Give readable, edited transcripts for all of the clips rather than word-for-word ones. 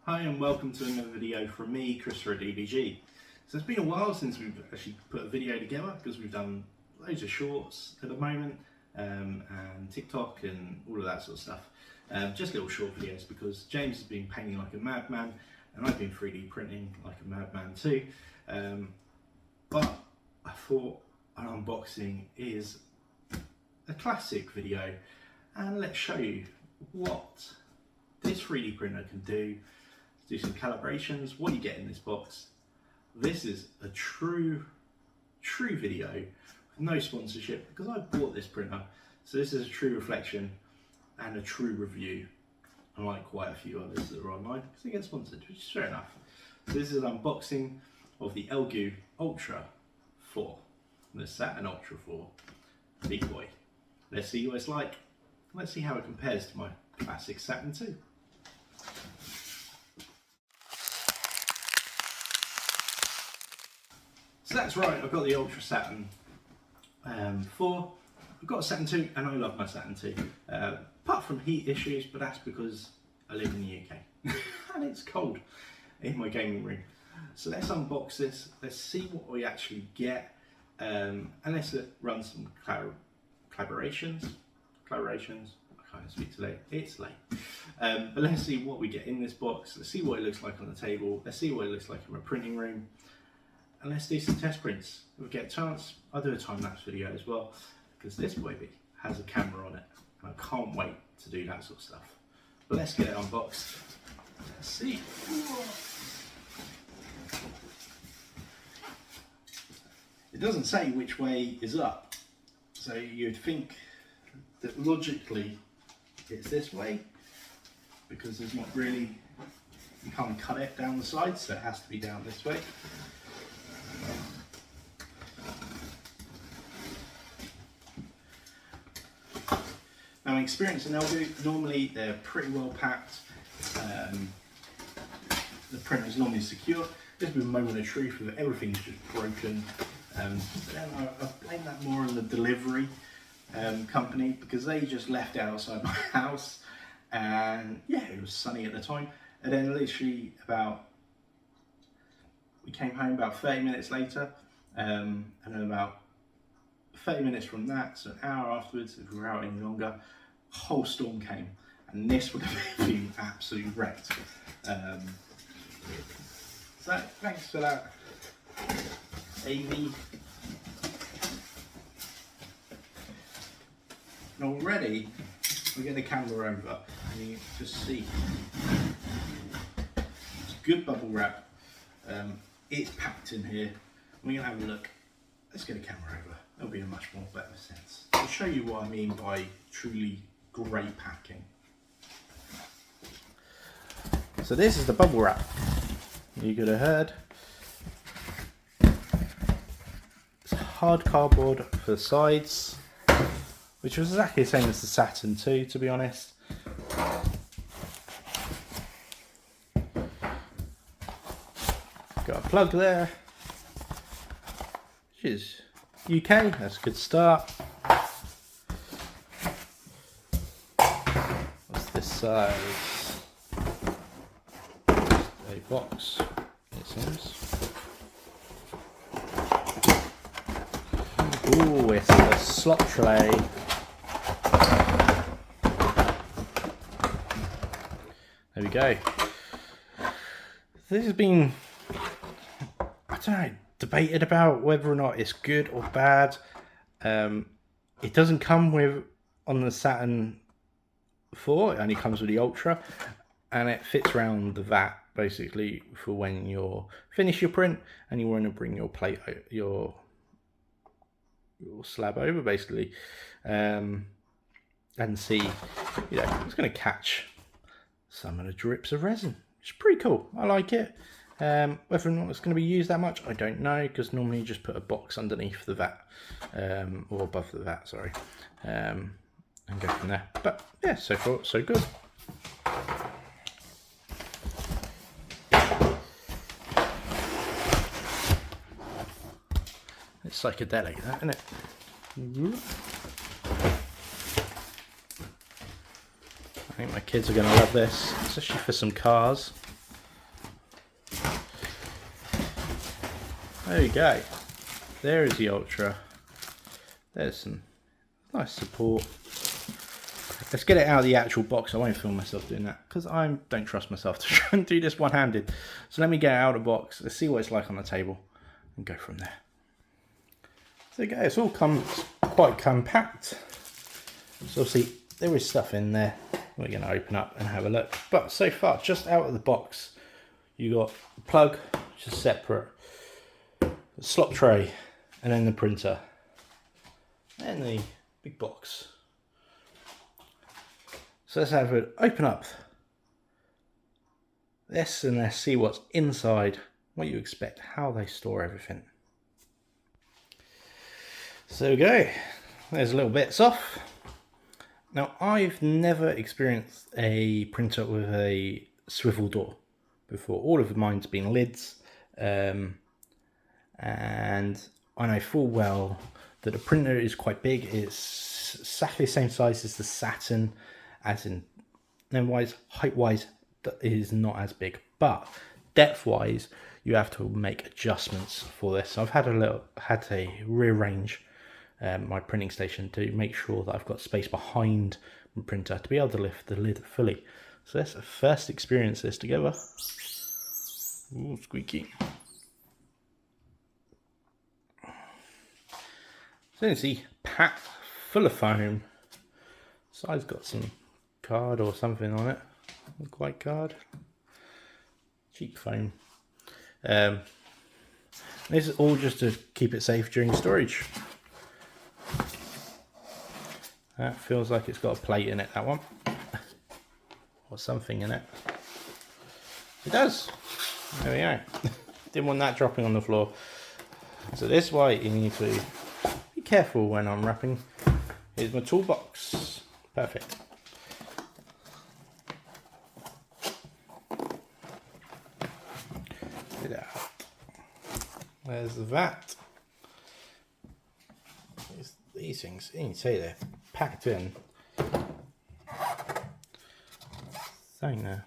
Hi and welcome to another video from me, Chris at DBG. So it's been a while since we've actually put a video together because we've done loads of shorts at the moment and TikTok and all of that sort of stuff. Just little short videos because James has been painting like a madman and I've been 3D printing like a madman too. But I thought an unboxing is a classic video and let's show you what this 3D printer can do some calibrations, what you get in this box. This is a true video with no sponsorship because I bought this printer, so this is a true reflection and a true review, unlike quite a few others that are online because they get sponsored, which is fair enough. So this is an unboxing of the Elegoo Ultra 4, the Saturn Ultra 4 big boy. Let's see what it's like. Let's see how it compares to my classic Saturn 2. So that's right, I've got the Ultra Saturn 4, I've got a Saturn 2 and I love my Saturn 2. Apart from heat issues, but that's because I live in the UK and it's cold in my gaming room. So let's unbox this, let's see what we actually get and let's run some collaborations. I can't speak today, it's late. But let's see what we get in this box, let's see what it looks like on the table, let's see what it looks like in my printing room. And let's do some test prints. If we get a chance, I'll do a time-lapse video as well, because this baby has a camera on it, and I can't wait to do that sort of stuff. But let's get it unboxed. Let's see. It doesn't say which way is up, so you'd think that logically it's this way, because there's not really, you can't cut it down the side, so it has to be down this way. Now, my experience in Elegoo, normally they're pretty well packed. The printer is normally secure. There's been a moment of truth where everything's just broken. But then I blame that more on the delivery company because they just left it outside my house, and yeah, it was sunny at the time. And then literally we came home about 30 minutes later, and then about 30 minutes from that, so an hour afterwards, if we were out any longer, a whole storm came, and this would have been absolutely wrecked. So thanks for that, AV. And already, we get the camera over, and you can just see, it's good bubble wrap. It's packed in here. We're gonna have a look. Let's get a camera over. That'll be a much more better sense. I'll show you what I mean by truly great packing. So this is the bubble wrap. You could have heard. It's hard cardboard for the sides, which was exactly the same as the Saturn 2, to be honest. Got a plug there, which is UK, that's a good start. What's this size? A box, it seems. Ooh, it's a slot tray. There we go. This has been, I don't know, debated about whether or not it's good or bad. It doesn't come with on the Saturn 4, it only comes with the Ultra, and it fits around the vat basically for when you're finish your print and you want to bring your plate, your slab over basically, and see, you know, it's going to catch some of the drips of resin. It's pretty cool. I like it. Whether or not it's going to be used that much, I don't know, because normally you just put a box underneath the vat, or above the vat, sorry, and go from there. But yeah, so far so good. It's psychedelic, that, isn't it? I think my kids are going to love this, especially for some cars. There you go. There is the Ultra. There's some nice support. Let's get it out of the actual box. I won't film myself doing that because I don't trust myself to try and do this one-handed. So let me get it out of the box. Let's see what it's like on the table and go from there. So there you go. It's all quite compact. So obviously there is stuff in there. We're going to open up and have a look. But so far, just out of the box, you got the plug, which is separate, the slot tray, and then the printer, and the big box. So let's have it open up this and let's see what's inside, what you expect, how they store everything. So there we go. There's a little bits off. Now I've never experienced a printer with a swivel door before. All of mine's been lids, and I know full well that the printer is quite big. It's exactly the same size as the Saturn, as in length-wise, height-wise, that is not as big, but depth-wise, you have to make adjustments for this. So I've had to rearrange my printing station to make sure that I've got space behind my printer to be able to lift the lid fully. So let's first experience this together. Ooh, squeaky. So you can see, packed full of foam. Side's got some card or something on it. Not quite card. Cheap foam. This is all just to keep it safe during storage. That feels like it's got a plate in it, that one. Or something in it. It does. There we go. Didn't want that dropping on the floor. So this is why you need to be careful when unwrapping. Here's my toolbox. Perfect. Get it out. There's that. These things, you can see they're packed in. Thing there.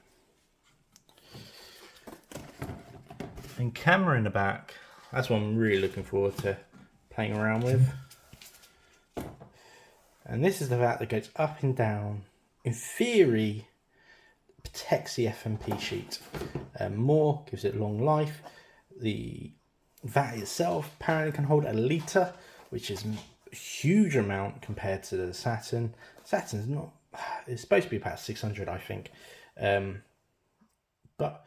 And camera in the back. That's what I'm really looking forward to playing around with. And this is the VAT that goes up and down. In theory, protects the FMP sheet more, gives it long life. The VAT itself apparently can hold 1 litre, which is a huge amount compared to the Saturn. Saturn's not, it's supposed to be about 600, I think. But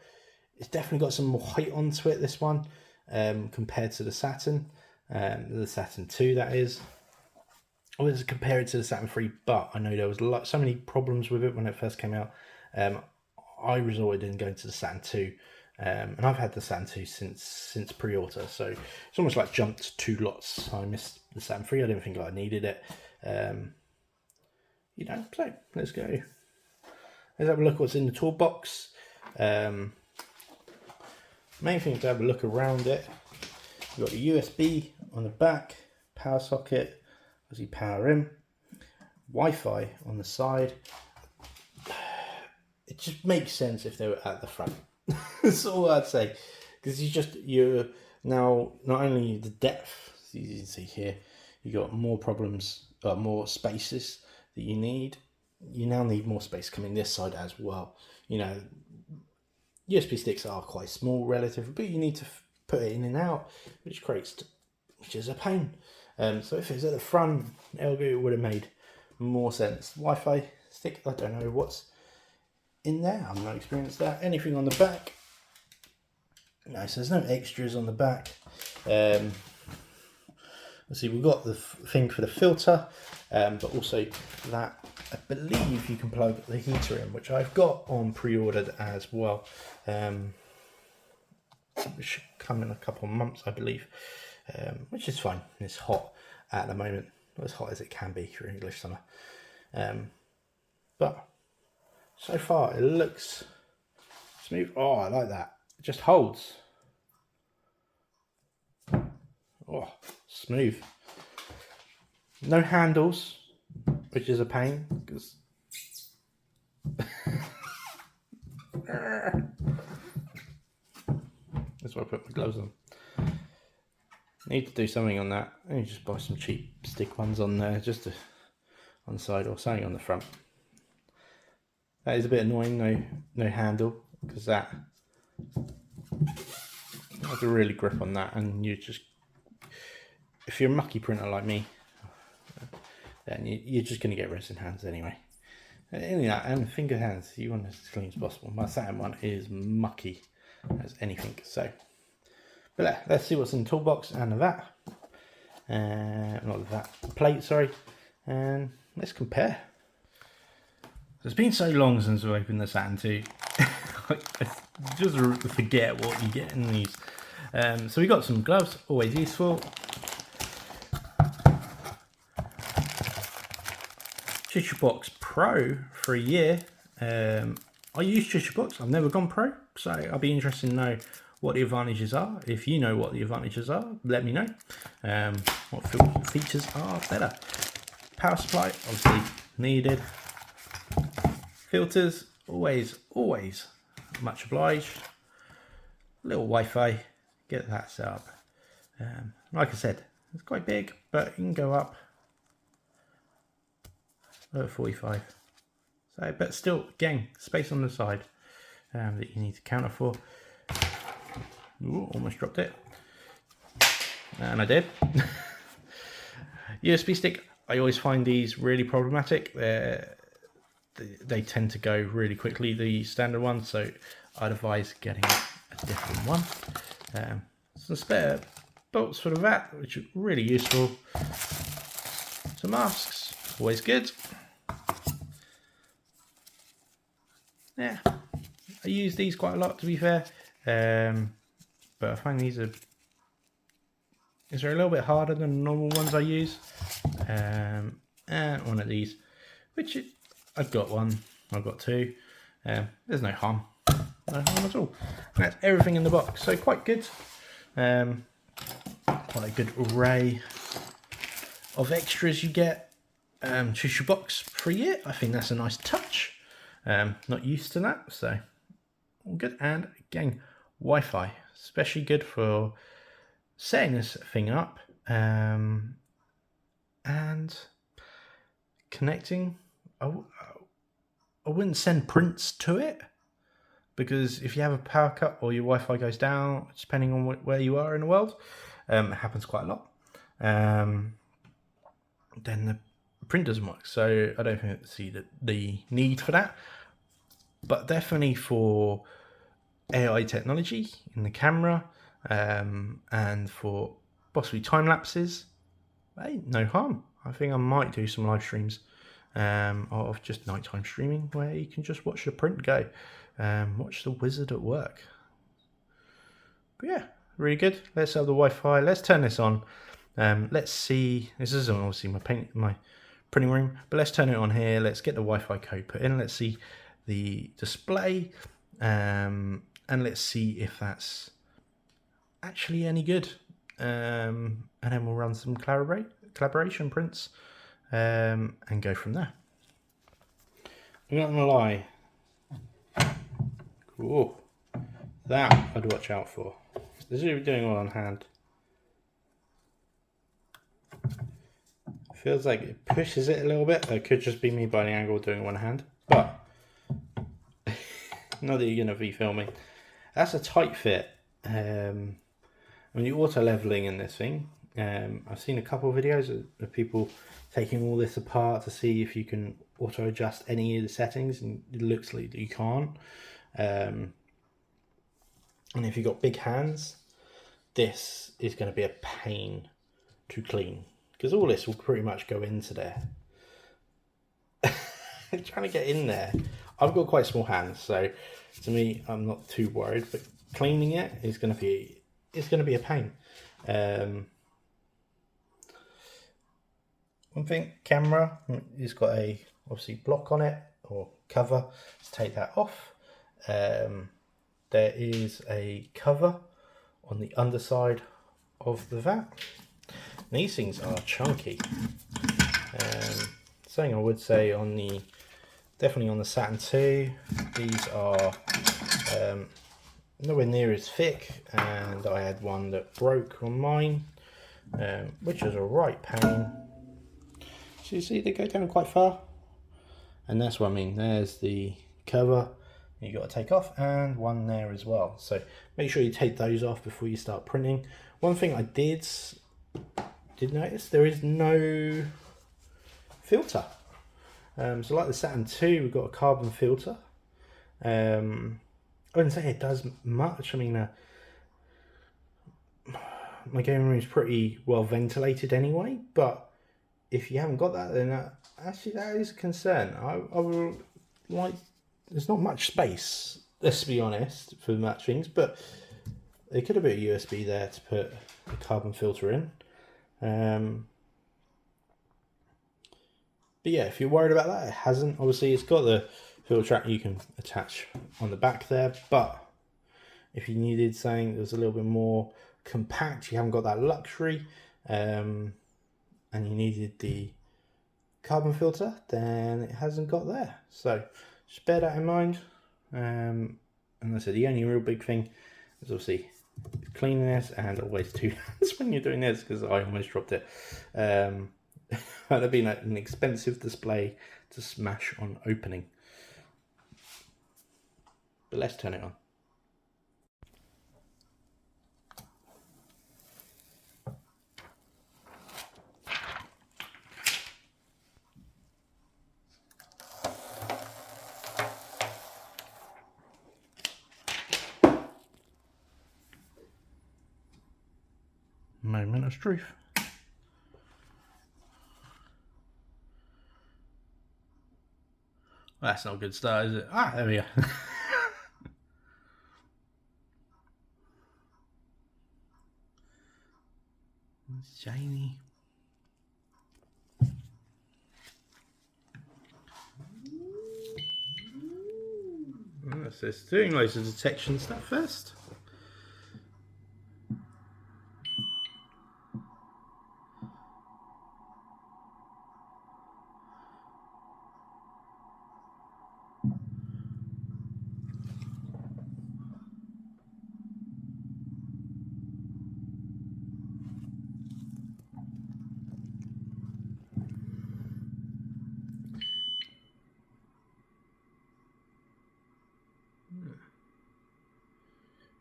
it's definitely got some more height onto it, this one, compared to the Saturn 2, that is. I was compare it to the Saturn 3, but I know there was so many problems with it when it first came out. I resorted in going to the Saturn 2, and I've had the Saturn 2 since pre-order, so it's almost like jumped 2 lots. I missed the Saturn 3. I didn't think I needed it. You know, so let's go. Let's have a look what's in the toolbox. Main thing is to have a look around it. You've got the USB on the back, power socket, obviously power in, Wi-Fi on the side. It just makes sense if they were at the front. That's all I'd say, because you're now not only the depth, as you can see here, you got more problems, more spaces that you need. You now need more space coming this side as well. You know, USB sticks are quite small relatively, but you need to put it in and out, which is a pain. So if it's at the front, Elegoo would have made more sense. Wi-Fi stick, I don't know what's in there. I'm not experienced that. Anything on the back? No, so there's no extras on the back. Let's see, we've got the thing for the filter, but also that I believe you can plug the heater in, which I've got on pre-ordered as well. It should come in a couple of months, I believe, which is fine. It's hot at the moment, not as hot as it can be for English summer. But so far it looks smooth. Oh, I like that. It just holds. Oh, smooth. No handles, which is a pain because that's why I put my gloves on. Need to do something on that. I need to just buy some cheap stick ones on there, just on the side, or something on the front. That is a bit annoying, no handle, because that, I have to really grip on that, and you just, if you're a mucky printer like me, then you're just going to get resin hands anyway. And finger hands, you want it as clean as possible. My Saturn one is mucky as anything. So, but yeah, let's see what's in the toolbox and the VAT. Not the VAT, the plate, sorry. And let's compare. It's been so long since I've opened the Saturn 2. I just forget what you get in these. So we got some gloves, always useful. Tissue Box Pro for a year. I use Tissue Box, I've never gone Pro, so I'll be interested to know what the advantages are. If you know what the advantages are, let me know. What features are better. Power supply, obviously needed. Filters, always much obliged. Little Wi-Fi, get that set up. Like I said, it's quite big, but you can go up 45. So, but still, again, space on the side that you need to counter for. Ooh, almost dropped it, and I did. USB stick, I always find these really problematic. They tend to go really quickly, the standard ones, so I'd advise getting a different one. Some spare bolts for the VAT, which are really useful. Some masks, always good. Yeah, I use these quite a lot, to be fair, but I find these are a little bit harder than the normal ones I use. And one of these, which I've got one, I've got two. There's no harm at all. And that's everything in the box, so quite good. Quite a good array of extras you get. Tissue Box for a year, I think that's a nice touch. Not used to that, so all good. And again, Wi-Fi, especially good for setting this thing up and connecting. I wouldn't send prints to it, because if you have a power cut or your Wi-Fi goes down, depending on where you are in the world, it happens quite a lot, then the print doesn't work. So I don't see the need for that, but definitely for AI technology in the camera, and for possibly time lapses, hey, no harm. I think I might do some live streams of just nighttime streaming, where you can just watch the print go, watch the wizard at work. But yeah, really good. Let's have the Wi-Fi. Let's turn this on. Let's see. This isn't obviously my printing room, but let's turn it on here. Let's get the Wi-Fi code put in. Let's see the display, and let's see if that's actually any good. And then we'll run some collaboration prints, and go from there. I'm not gonna lie. Cool. That I'd watch out for. This is doing all on hand. Feels like it pushes it a little bit. That could just be me by the angle doing one hand, but not that you're gonna be filming. That's a tight fit. When you're auto leveling in this thing, I've seen a couple of videos of people taking all this apart to see if you can auto adjust any of the settings, and it looks like you can't. And if you've got big hands, this is going to be a pain to clean, because all this will pretty much go into there. Trying to get in there. I've got quite small hands, so to me, I'm not too worried. But cleaning it is going to be a pain. One thing, camera, it's got a obviously block on it, or cover. Let's take that off. There is a cover on the underside of the VAT. These things are chunky. Something I would say definitely on the Saturn 2, these are nowhere near as thick, and I had one that broke on mine. which is a right pain. So you see they go down quite far, and that's what I mean. There's the cover you got to take off, and one there as well. So make sure you take those off before you start printing. One thing I did notice, there is no filter. So like the Saturn 2, we've got a carbon filter. I wouldn't say it does much. I mean, my gaming room is pretty well ventilated anyway, but if you haven't got that, then actually that is a concern. I will like, there's not much space, let's be honest, for much things, but there could have been a USB there to put a carbon filter in. But yeah, if you're worried about that, it hasn't. Obviously, it's got the filter track you can attach on the back there, but if you needed something that was a little bit more compact, you haven't got that luxury, and you needed the carbon filter, then it hasn't got there. So just bear that in mind. And I said, the only real big thing is obviously cleaning this, and always 2 hands when you're doing this, because I almost dropped it. That'd be an expensive display to smash on opening. But let's turn it on. Moment of truth. That's not a good start, is it? Ah, there we go. It's shiny. So it's doing loads of detection stuff first.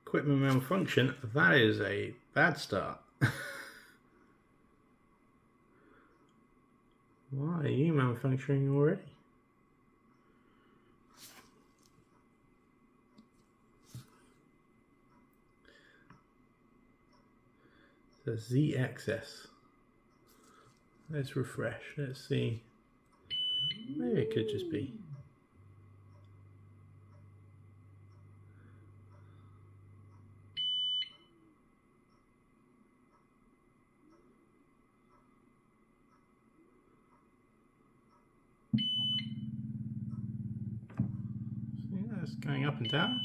Equipment malfunction, that is a bad start. Why are you malfunctioning already? The ZXS. Let's refresh. Let's see. Maybe it could just be. See, that's going up and down.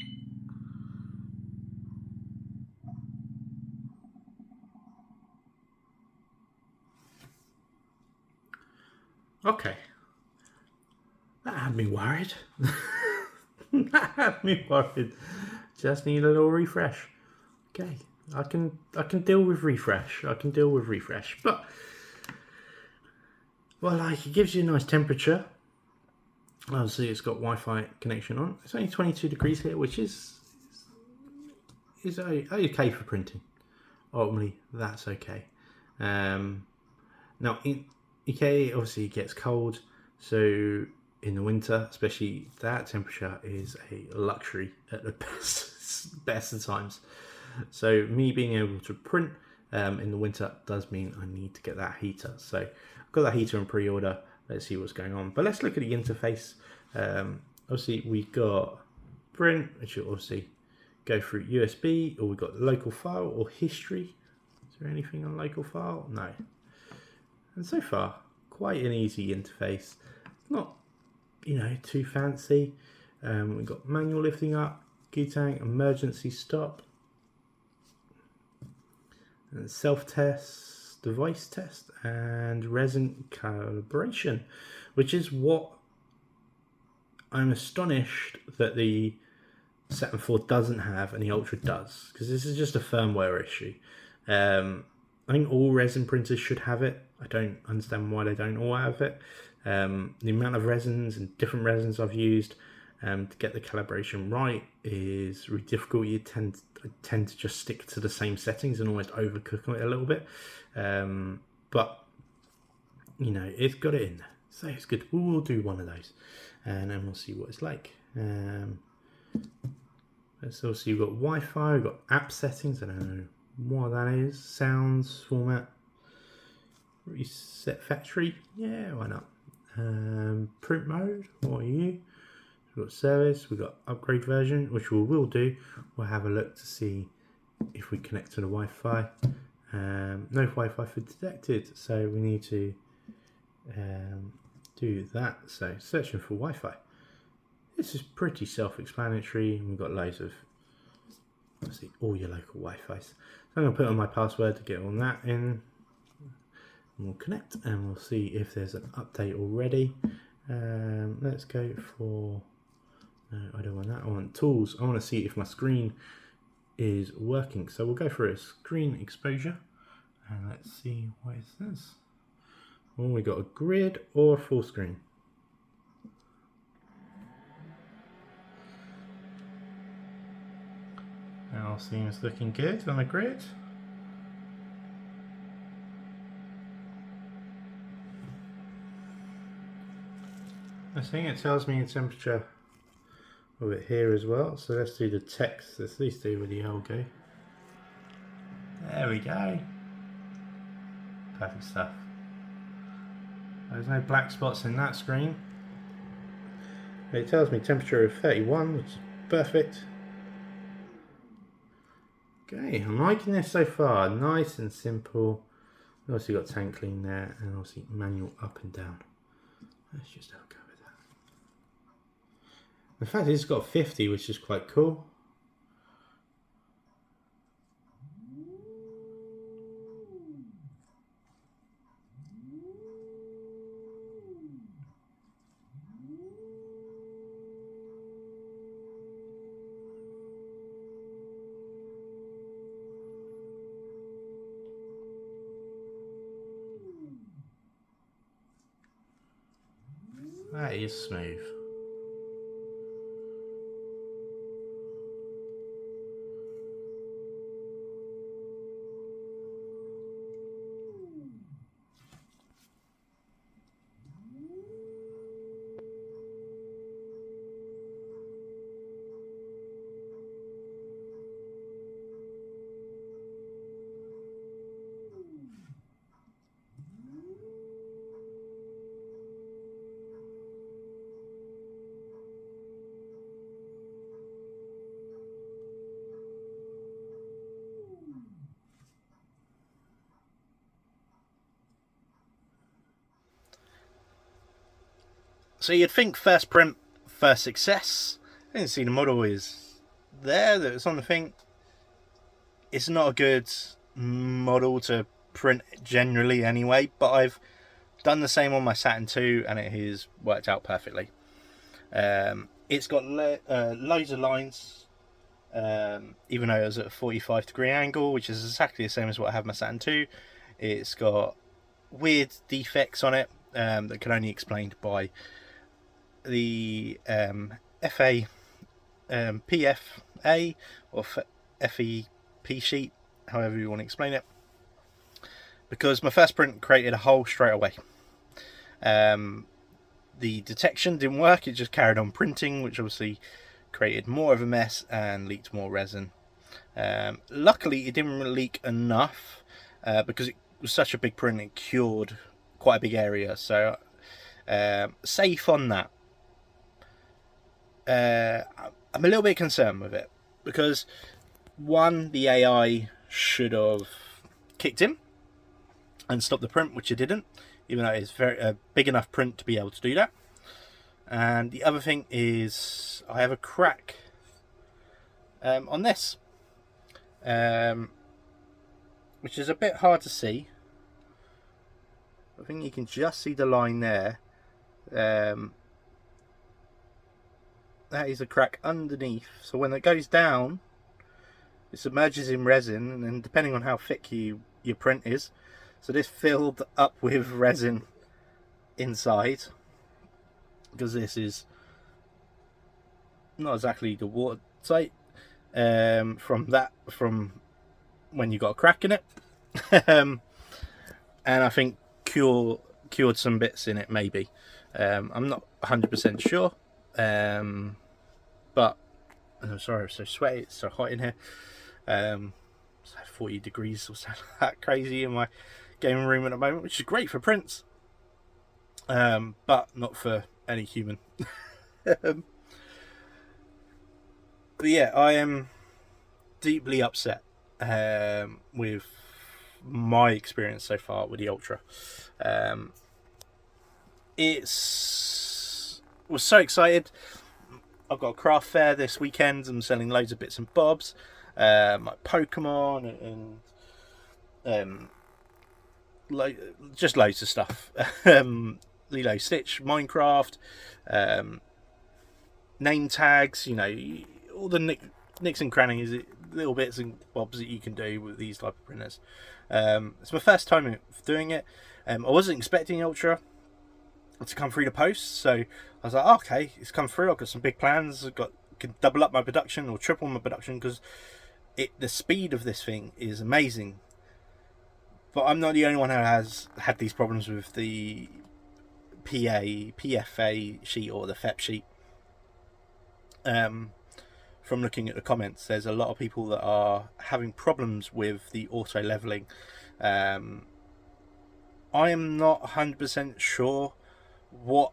Okay. That had me worried. That had me worried. Just need a little refresh. Okay. I can deal with refresh. I can deal with refresh. But well, like, it gives you a nice temperature. Obviously it's got Wi-Fi connection on. It's only 22 degrees here, which is okay for printing. Ultimately, that's okay. Now in UK, obviously it gets cold, so in the winter, especially, that temperature is a luxury at the best of times. So me being able to print in the winter does mean I need to get that heater. So I've got that heater in pre-order. Let's see what's going on. But let's look at the interface. Obviously we got print, which will obviously go through USB, or we've got local file or history. Is there anything on local file? No. And so far, quite an easy interface. Not, too fancy. We've got manual lifting up, Qtang emergency stop, and self-test, device test, and resin calibration, which is what I'm astonished that the Saturn 4 doesn't have and the Ultra does, because this is just a firmware issue. I think all resin printers should have it. I don't understand why they don't all have it. The amount of resins and different resins I've used to get the calibration right is really difficult. I tend to just stick to the same settings and almost overcook it a little bit. But you know, it's got it in there, so it's good. We'll do one of those, and then we'll see what it's like. So you've got Wi-Fi, we've got app settings. I don't know what that is. Sounds, format, reset factory. Yeah, why not? Print mode. What are you? We've got service. We've got upgrade version, which we will do. We'll have a look to see if we connect to the Wi-Fi. No Wi-Fi for detected, so we need to do that. So searching for Wi-Fi. This is pretty self-explanatory. We've got loads of, let's see, all your local Wi-Fis. So I'm going to put on my password to get on that in. And we'll connect and we'll see if there's an update already. Let's go for, no, I don't want that. I want tools. I want to see if my screen is working. So we'll go for a screen exposure and let's see what it says. Oh, we got a grid or a full screen. All seems looking good on the grid. I think it tells me the temperature of it here as well. So let's do the text. Let's at least do with the Elegoo. There we go. Perfect stuff. There's no black spots in that screen. It tells me temperature of 31, which is perfect. Okay, I'm liking this so far. Nice and simple. Also got tank clean there, and obviously manual up and down. Let's just have a go with that. The fact is it's got 50, which is quite cool. That is smooth. So you'd think first print, first success. I didn't see the model is there, that it's on the thing. It's not a good model to print generally anyway, but I've done the same on my Saturn 2 and it has worked out perfectly. It's got loads of lines, even though it was at a 45-degree angle, which is exactly the same as what I have my Saturn 2. It's got weird defects on it that can only be explained by the PFA or FEP sheet, however you want to explain it, because my first print created a hole straight away. The detection didn't work, it just carried on printing, which obviously created more of a mess and leaked more resin. Luckily it didn't leak enough because it was such a big print, it cured quite a big area, so safe on that. I'm a little bit concerned with it because, one, the AI should have kicked in and stopped the print, which it didn't, even though it's a big enough print to be able to do that. And the other thing is I have a crack on this, which is a bit hard to see. I think you can just see the line there. That is a crack underneath, so when it goes down it submerges in resin, and then depending on how thick you your print is. So this filled up with resin inside, because this is not exactly the watertight, from when you got a crack in it. And I think cured some bits in it, maybe. I'm not 100% sure, but I'm sorry, I'm so sweaty, it's so hot in here. It's like 40 degrees or something like that crazy in my gaming room at the moment, which is great for prints, but not for any human. But yeah, I am deeply upset with my experience so far with the Ultra. Was so excited. I've got a craft fair this weekend. I'm selling loads of bits and bobs, like Pokemon and just loads of stuff. Lilo Stitch, Minecraft, name tags. All the nicks and crannies, little bits and bobs that you can do with these type of printers. It's my first time doing it. I wasn't expecting Ultra to come through the post, so I was like, okay, it's come through. I've got some big plans. Can double up my production or triple my production, because the speed of this thing is amazing. But I'm not the only one who has had these problems with the PFA sheet or the FEP sheet. From looking at the comments, there's a lot of people that are having problems with the auto leveling. I am not 100% sure what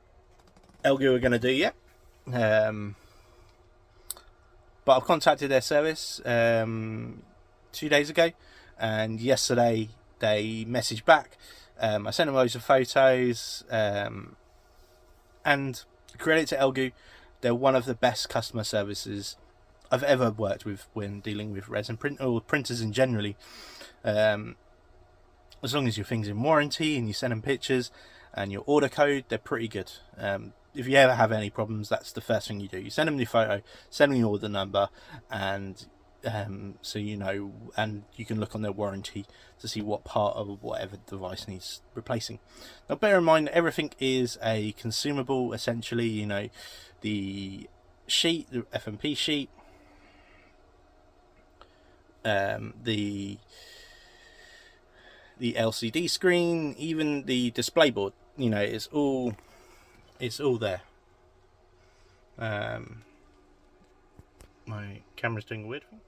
Elegoo are going to do yet, but I've contacted their service 2 days ago, and yesterday they messaged back. I sent them loads of photos, and credit to Elegoo, they're one of the best customer services I've ever worked with when dealing with resin print or printers in generally. As long as your thing's in warranty and you send them pictures and your order code, they're pretty good. If you ever have any problems, that's the first thing you do. You send them your photo, send them your order number, and so and you can look on their warranty to see what part of whatever device needs replacing. Now, bear in mind, everything is a consumable, essentially. The sheet, the FMP sheet, the LCD screen, even the display board. It's all there. My camera's doing a weird thing.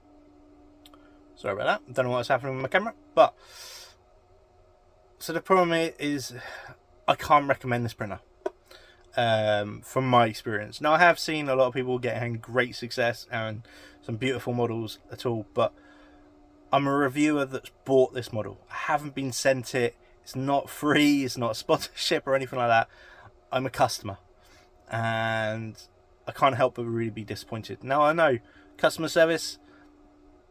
Sorry about that. Don't know what's happening with my camera, but so the problem is I can't recommend this printer. From my experience. Now, I have seen a lot of people getting great success and some beautiful models at all, but I'm a reviewer that's bought this model. I haven't been sent it. It's not free. It's not a sponsorship or anything like that. I'm a customer, and I can't help but really be disappointed. Now, I know customer service,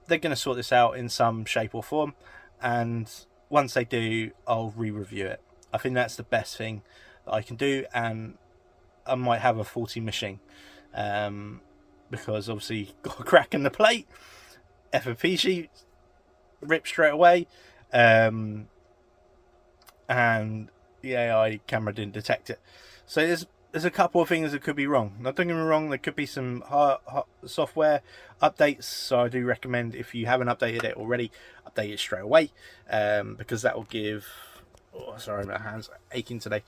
they're going to sort this out in some shape or form, and once they do, I'll re-review it. I think that's the best thing that I can do, and I might have a faulty machine, because obviously got a crack in the plate, FFP sheet ripped straight away, and the AI camera didn't detect it. So there's a couple of things that could be wrong. Now, don't get me wrong, there could be some software updates, so I do recommend, if you haven't updated it already, update it straight away, because that will give... sorry, my hands are aching today.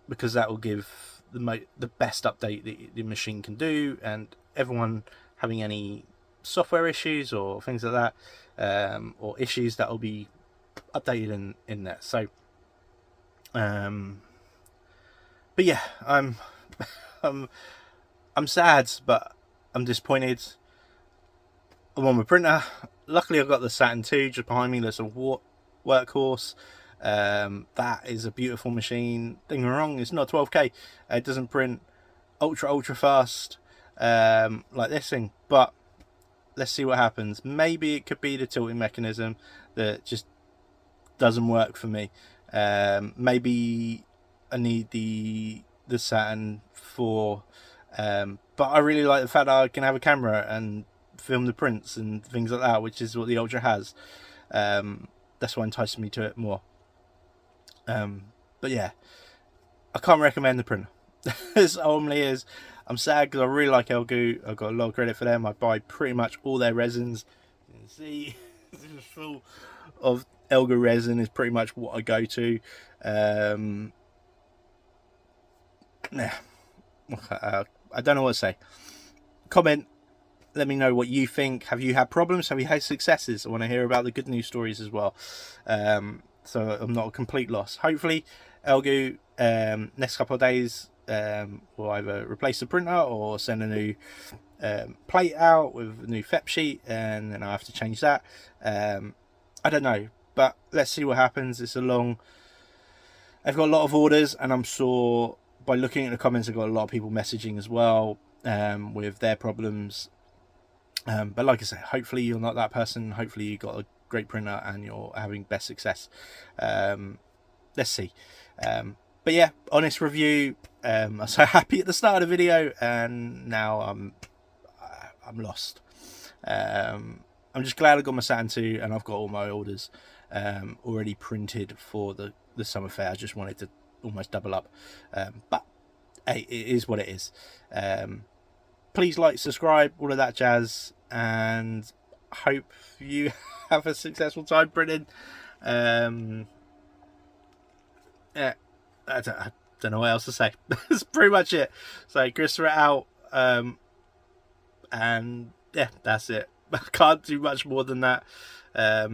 Because that will give the best update that the machine can do, and everyone having any software issues or things like that, or issues, that will be updated in there. So, but yeah, I'm sad, but I'm disappointed. I'm on my printer. Luckily, I've got the Saturn 2 just behind me. There's a workhorse. That is a beautiful machine. Don't get me wrong, it's not 12K. It doesn't print ultra fast like this thing, but let's see what happens. Maybe it could be the tilting mechanism that just doesn't work for me. Maybe I need the Saturn 4, but I really like the fact that I can have a camera, and film the prints and things like that, which is what the Ultra has. That's what enticed me to it more. But yeah, I can't recommend the printer. As only is, I'm sad because I really like Elegoo. I've got a lot of credit for them. I buy pretty much all their resins. You can see this is full of Elegoo resin. Is pretty much what I go to. Yeah, I don't know what to say. Comment. Let me know what you think. Have you had problems? Have you had successes? I want to hear about the good news stories as well. So I'm not a complete loss. Hopefully, Elegoo next couple of days will either replace the printer or send a new plate out with a new FEP sheet, and then I have to change that. I don't know, but let's see what happens. It's a long. I've got a lot of orders, and I'm sure by looking at the comments, I've got a lot of people messaging as well with their problems. But like I say, hopefully you're not that person. Hopefully you got a great printer and you're having best success. Let's see. But yeah, honest review. I'm so happy at the start of the video, and now I'm lost. I'm just glad I got my Saturn 2, and I've got all my orders already printed for the summer fair. I just wanted to almost double up, but hey, it is what it is. Please like, subscribe, all of that jazz, and hope you have a successful time printing. Yeah, I don't know what else to say. That's pretty much it. So Christopher out, and yeah, that's it. I can't do much more than that. Yeah.